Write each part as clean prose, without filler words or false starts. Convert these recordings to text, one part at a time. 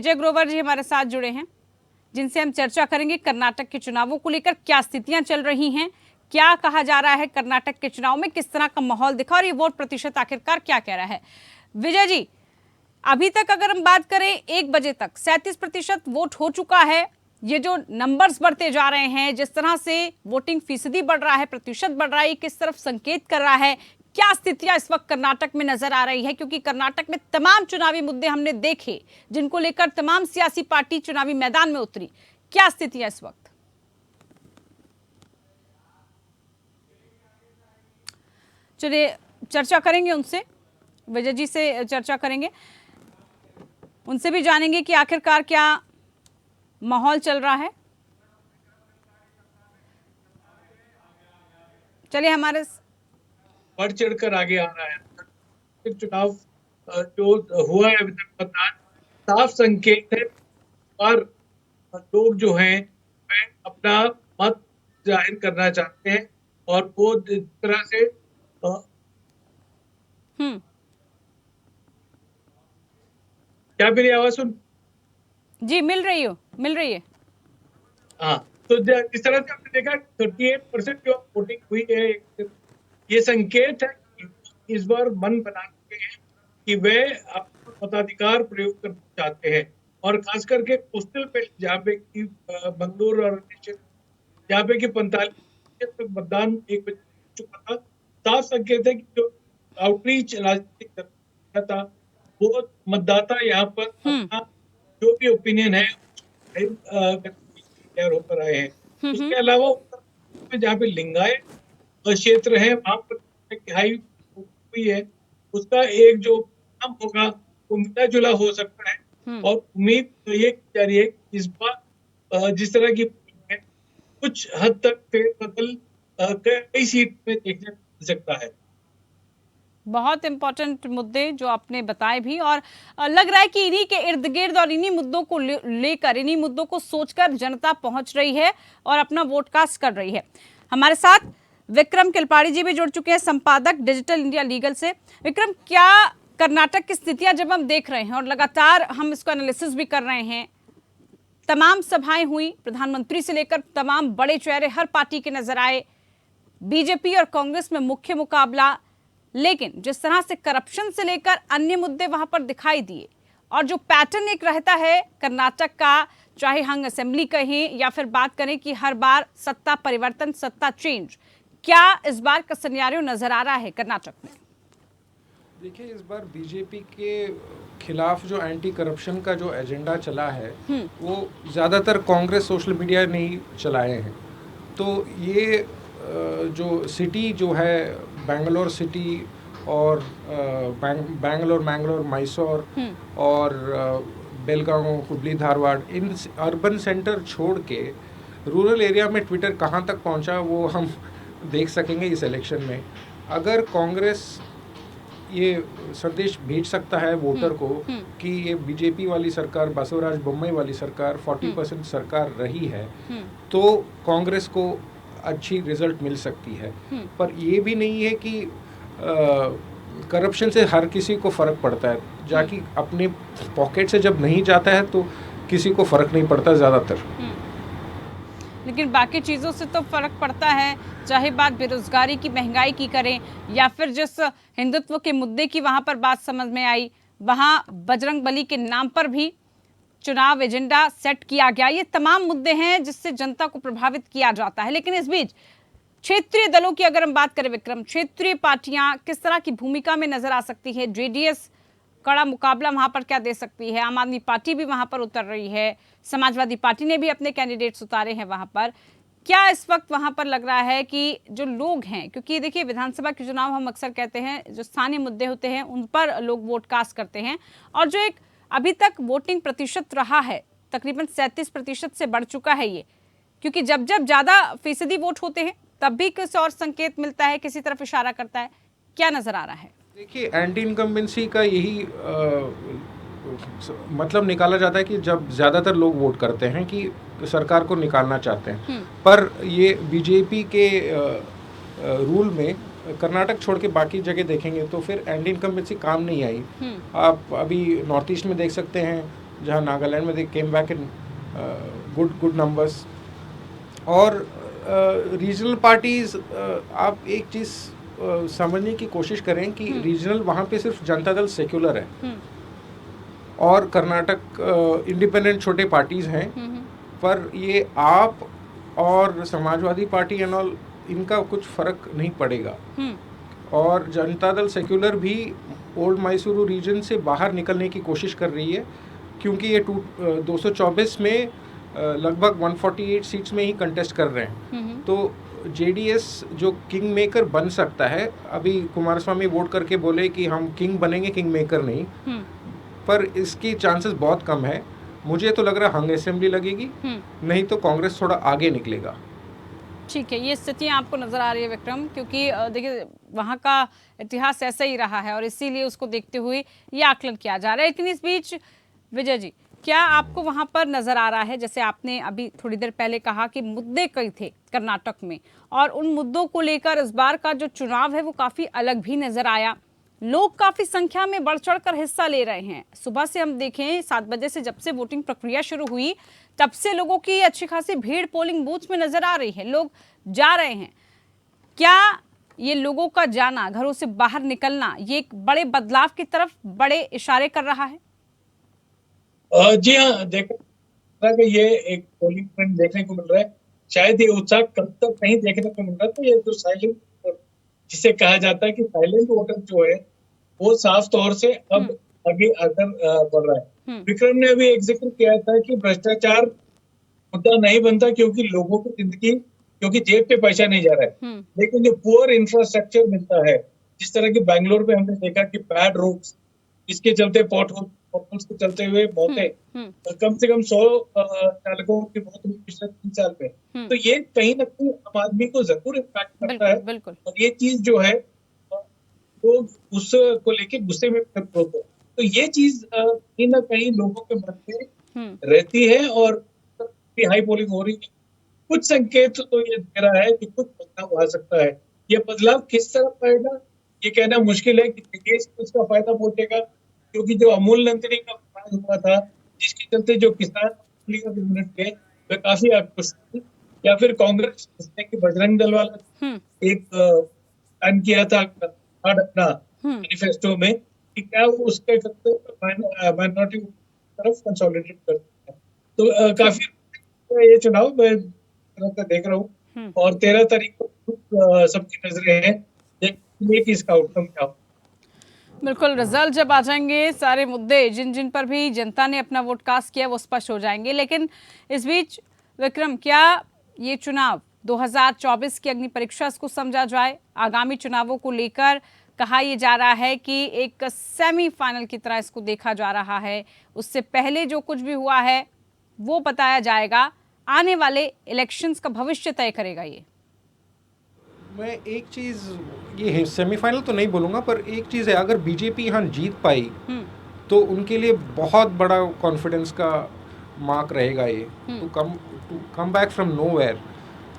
विजय ग्रोवर जी हमारे साथ जुड़े हैं, जिनसे हम चर्चा करेंगे कर्नाटक के चुनावों को लेकर क्या स्थितियां चल रही हैं, क्या कहा जा रहा है कर्नाटक के चुनाव में, किस तरह का माहौल दिखा और ये वोट प्रतिशत आखिरकार क्या कह रहा है। विजय जी, अभी तक अगर हम बात करें 1 बजे तक 37% वोट हो चुका है। ये जो नंबर्स बढ़ते जा रहे हैं, जिस तरह से वोटिंग फीसदी बढ़ रहा है, प्रतिशत बढ़ रहा है, किस तरफ संकेत कर रहा है, क्या स्थितियां इस वक्त कर्नाटक में नजर आ रही है? क्योंकि कर्नाटक में तमाम चुनावी मुद्दे हमने देखे, जिनको लेकर तमाम सियासी पार्टी चुनावी मैदान में उतरी। क्या स्थितियां इस वक्त? चलिए चर्चा करेंगे उनसे, विजय जी से चर्चा करेंगे, उनसे भी जानेंगे कि आखिरकार क्या माहौल चल रहा है। चलिए हमारे बढ़ चढ़कर आगे आ रहा है। चुनाव जो हुआ है अभी तक मतदान साफ संकेत है और लोग जो हैं वे अपना मत जाहिर करना चाहते हैं और वो जिस तरह से क्या मेरी आवाज सुन जी मिल रही है। हाँ, तो जिस तरह से हमने देखा 38% जो वोटिंग हुई है, ये संकेत है कि इस बार मन बना चुके हैं कि वे अपना मताधिकार प्रयोग करना चाहते हैं और खास करके कोस्टल बेल्ट जहाँ पे कि बंगलुरु और जहाँ पे कि 45% मतदान 1 बजे चुका था। साफ संकेत है कि जो आउटरीच राजनीतिक था वो मतदाता यहाँ पर अपना जो भी ओपिनियन है तैयार होकर आए हैं। उसके अलावा जहाँ पे लिंगायत क्षेत्र है वहां पर हाई हुई है, उसका एक जो नाम होगा वो मिला जुला हो सकता है और उम्मीद तो ये की जा रही है कि इस बार जिस तरह की कुछ हद तक फेरबदल कई सीट में देखने को मिल सकता है। बहुत इंपॉर्टेंट मुद्दे जो आपने बताए भी, और लग रहा है कि इन्हीं के इर्द गिर्द और इन्हीं मुद्दों को लेकर, इन्हीं मुद्दों को सोचकर जनता पहुंच रही है और अपना वोट कास्ट कर रही है। हमारे साथ विक्रम किलपाड़ी जी भी जुड़ चुके हैं, संपादक डिजिटल इंडिया लीगल से। विक्रम, क्या कर्नाटक की स्थितियां जब हम देख रहे हैं और लगातार हम इसको एनालिसिस भी कर रहे हैं, तमाम सभाएं हुई, प्रधानमंत्री से लेकर तमाम बड़े चेहरे हर पार्टी के नजर आए, बीजेपी और कांग्रेस में मुख्य मुकाबला, लेकिन जिस तरह से करप्शन से लेकर अन्य मुद्दे वहां पर दिखाई दिए और जो पैटर्न एक रहता है कर्नाटक का, चाहे हम असेंबली कहें या फिर बात करें कि हर बार सत्ता परिवर्तन, सत्ता चेंज, क्या इस बार का सिनेरियो नजर आ रहा है कर्नाटक में? देखिए, इस बार बीजेपी के खिलाफ जो एंटी करप्शन का जो एजेंडा चला है वो ज़्यादातर कांग्रेस सोशल मीडिया ने ही चलाए हैं। तो ये जो सिटी जो है बेंगलोर सिटी और मैंगलोर मैसूर और Belgaum, Hubli, Dharwad, in urban centre छोड़ के रूरल एरिया में ट्विटर कहाँ तक पहुँचा वो हम देख सकेंगे इस इलेक्शन में। अगर कांग्रेस ये संदेश भेज सकता है वोटर को कि ये बीजेपी वाली सरकार, बसवराज बोम्मई वाली सरकार 40% सरकार रही है, तो कांग्रेस को अच्छी रिजल्ट मिल सकती है। पर ये भी नहीं है कि करप्शन से हर किसी को फ़र्क पड़ता है। जाकि अपने पॉकेट से जब नहीं जाता है तो किसी को फ़र्क नहीं पड़ता ज़्यादातर। लेकिन बाकी चीज़ों से तो फर्क पड़ता है, चाहे बात बेरोजगारी की, महंगाई की करें या फिर जिस हिंदुत्व के मुद्दे की वहां पर बात समझ में आई, वहां बजरंग बली के नाम पर भी चुनाव एजेंडा सेट किया गया। ये तमाम मुद्दे हैं जिससे जनता को प्रभावित किया जाता है। लेकिन इस बीच क्षेत्रीय दलों की अगर हम बात करें विक्रम, क्षेत्रीय पार्टियां किस तरह की भूमिका में नजर आ सकती है? जेडीएस कड़ा मुकाबला वहां पर क्या दे सकती है? आम आदमी पार्टी भी वहां पर उतर रही है, समाजवादी पार्टी ने भी अपने कैंडिडेट्स उतारे हैं वहां पर। क्या इस वक्त वहां पर लग रहा है कि जो लोग हैं, क्योंकि देखिए विधानसभा के चुनाव हम अक्सर कहते हैं जो स्थानीय मुद्दे होते हैं उन पर लोग वोट कास्ट करते हैं, और जो एक अभी तक वोटिंग प्रतिशत रहा है तकरीबन 37% से बढ़ चुका है ये, क्योंकि जब जब ज्यादा फीसदी वोट होते हैं तब भी कुछ और संकेत मिलता है, किसी तरफ इशारा करता है। क्या नजर आ रहा है? देखिए, एंटी इनकम्बेंसी का यही मतलब निकाला जाता है कि जब ज़्यादातर लोग वोट करते हैं कि सरकार को निकालना चाहते हैं। पर ये बीजेपी के रूल में कर्नाटक छोड़ के बाकी जगह देखेंगे तो फिर एंटी इनकम्बेंसी काम नहीं आई। आप अभी नॉर्थ ईस्ट में देख सकते हैं, जहाँ नागालैंड में they came back in good numbers. और रीजनल पार्टीज, आप एक चीज़ समझने की कोशिश करें कि रीजनल वहाँ पे सिर्फ जनता दल सेक्युलर है और कर्नाटक इंडिपेंडेंट छोटे पार्टीज हैं, पर ये आप और समाजवादी पार्टी एंड ऑल इनका कुछ फर्क नहीं पड़ेगा। और जनता दल सेक्युलर भी ओल्ड मैसूरू रीजन से बाहर निकलने की कोशिश कर रही है, क्योंकि ये 224 में लगभग 148 सीट्स में ही कंटेस्ट कर रहे हैं। तो जेडीएस जो किंग मेकर बन सकता है, अभी कुमारस्वामी वोट करके बोले कि हम किंग बनेंगे, किंग मेकर नहीं, पर इसकी चांसेस बहुत कम है। मुझे तो लग रहा है हंग असेंबली लगेगी, नहीं तो कांग्रेस थोड़ा आगे निकलेगा। ठीक है, ये स्थितियां आपको नजर आ रही है विक्रम, क्योंकि देखिए वहाँ का इतिहास ऐसा ही रहा है और इसीलिए उसको देखते हुए ये आकलन किया जा रहा है। लेकिन इस बीच विजय जी, क्या आपको वहाँ पर नजर आ रहा है, जैसे आपने अभी थोड़ी देर पहले कहा कि मुद्दे कई थे कर्नाटक में और उन मुद्दों को लेकर इस बार का जो चुनाव है वो काफी अलग भी नजर आया, लोग काफी संख्या में बढ़ चढ़कर हिस्सा ले रहे हैं। सुबह से हम देखें 7 बजे से जब से वोटिंग प्रक्रिया शुरू हुई तब से लोगों की अच्छी खासी भीड़ पोलिंग बूथ में नजर आ रही है, लोग जा रहे हैं। क्या ये लोगों का जाना, घरों से बाहर निकलना, ये एक बड़े बदलाव की तरफ बड़े इशारे कर रहा है? जी हाँ, देखा कि ये एक पोलिंग ट्रेंड देखने को मिल रहा है। शायद ये उत्साह कब तक नहीं देखने को मिल रहा है, तो ये जो साइलेंट, जिसे कहा जाता है कि साइलेंट वोटर जो है वो साफ तौर से अब आगे आकर बढ़ रहा है। विक्रम ने अभी एक जिक्र किया था कि भ्रष्टाचार मुद्दा नहीं बनता क्योंकि लोगों की जिंदगी, क्योंकि जेब पे पैसा नहीं जा रहा है, लेकिन जो पुअर इंफ्रास्ट्रक्चर मिलता है, जिस तरह की बैंगलोर में हमने देखा कि बैड रोड्स, इसके चलते पॉटहोल्स के चलते हुए मौतें, कम से कम 100 चालकों की मौत हुई पिछले 3 साल में। तो ये कहीं ना कहीं आम आदमी को जरूर इम्पैक्ट करता है। बिल्कुल। और ये चीज जो है लोग उसको लेके गुस्से में होते हैं। तो ये चीज कहीं ना कहीं लोगों के मन में रहती है और हाई पोलिंग हो रही है। कुछ संकेत तो ये दे रहा है कि कुछ बदलाव आ सकता है। ये बदलाव किस तरफ आएगा ये कहना मुश्किल है कि देश को इसका फायदा पहुंचेगा, क्योंकि जो अमूल नंदिनी का अपराध हुआ था, जिसके चलते जो किसान यूनिट थे वे काफी आक्रोशित थे, या फिर कांग्रेस जिसने कि बजरंग दल वाला एक प्लान किया था अपना मैनिफेस्टो में कि क्या वो उसके चलते माइनॉरिटी तरफ कंसोलिडेट करते हैं। तो काफी ये चुनाव मैं देख रहा हूँ और 13 तारीख को सबकी नजरें हैं, देखिए कि इसका आउटकम क्या हो। बिल्कुल, रिजल्ट जब आ जाएंगे सारे मुद्दे जिन जिन पर भी जनता ने अपना वोट कास्ट किया वो स्पष्ट हो जाएंगे। लेकिन इस बीच विक्रम, क्या ये चुनाव 2024 की अग्नि परीक्षा इसको समझा जाए? आगामी चुनावों को लेकर कहा यह जा रहा है कि एक सेमीफाइनल की तरह इसको देखा जा रहा है, उससे पहले जो कुछ भी हुआ है वो बताया जाएगा, आने वाले इलेक्शंस का भविष्य तय करेगा ये। मैं एक चीज़, ये सेमीफाइनल तो नहीं बोलूँगा, पर एक चीज़ है, अगर बीजेपी यहाँ जीत पाई तो उनके लिए बहुत बड़ा कॉन्फिडेंस का मार्क रहेगा ये, to come back from nowhere.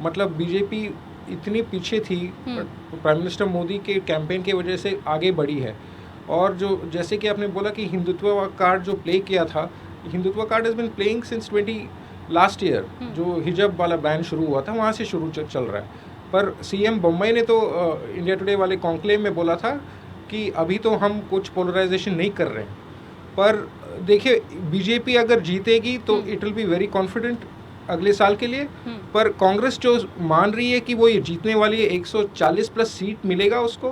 मतलब बीजेपी इतनी पीछे थी, प्राइम मिनिस्टर मोदी के कैंपेन की वजह से आगे बढ़ी है। और जो जैसे कि आपने बोला कि हिंदुत्व कार्ड जो प्ले किया था, Hindutva card has been playing since last year, जो हिजाब वाला बैन शुरू हुआ था वहाँ से शुरू चल रहा है। पर सीएम बम्बई ने तो इंडिया टुडे वाले कॉन्क्लेव में बोला था कि अभी तो हम कुछ पोलराइजेशन नहीं कर रहे हैं। पर देखिए, बीजेपी अगर जीतेगी तो it will be very confident अगले साल के लिए। पर कांग्रेस जो मान रही है कि वो ये जीतने वाली है, 140 प्लस सीट मिलेगा उसको,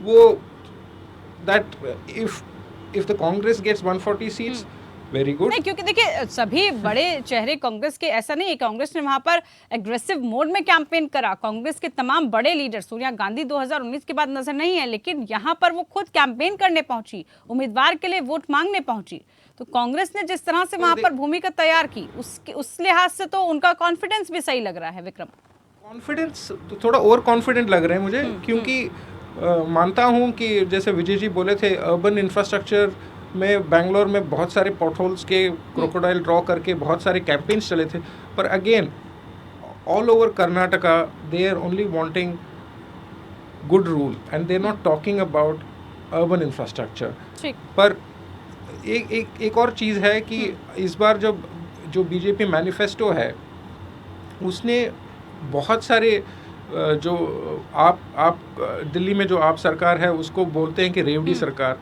वो that if the Congress gets 140 seats, very good. नहीं, क्योंकि देखिए सभी बड़े चेहरे कांग्रेस के, ऐसा नहीं है कांग्रेस ने वहां पर एग्रेसिव मोड में कैंपेन करा। कांग्रेस के तमाम बड़े लीडर, सोनिया गांधी 2019 के बाद नजर नहीं है, लेकिन यहां पर वो खुद कैंपेन करने पहुंची, उम्मीदवार के लिए वोट मांगने पहुंची। तो कांग्रेस ने जिस तरह से वहां पर भूमिका तैयार की, उस लिहाज से तो उनका कॉन्फिडेंस भी सही लग रहा है। विक्रम, कॉन्फिडेंस तो थोड़ा और कॉन्फिडेंट लग रहे हैं मुझे, क्योंकि मानता हूं कि जैसे विजय जी बोले थे, अर्बन इंफ्रास्ट्रक्चर में बेंगलोर में बहुत सारे पॉटहोल्स के क्रोकोडाइल ड्रॉ करके बहुत सारे कैंपेन्स चले थे। पर again all over Karnataka they are only wanting good rule and they are not talking about urban infrastructure. पर एक और चीज़ है कि इस बार जब जो बीजेपी मैनिफेस्टो है उसने बहुत सारे जो आप दिल्ली में जो आप सरकार है उसको बोलते हैं कि रेवड़ी सरकार,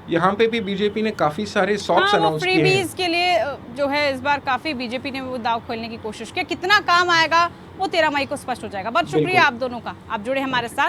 यहाँ पे भी बीजेपी ने काफ़ी सारे सॉफ्ट हाँ, वो अनाउंस किए हैं। फ्रीबीज के लिए जो है इस बार काफी बीजेपी ने वो दाव खोलने की कोशिश की। कितना काम आएगा वो 13 मई को स्पष्ट हो जाएगा। बहुत शुक्रिया बिल्कुल। आप दोनों का, आप जुड़े हमारे साथ।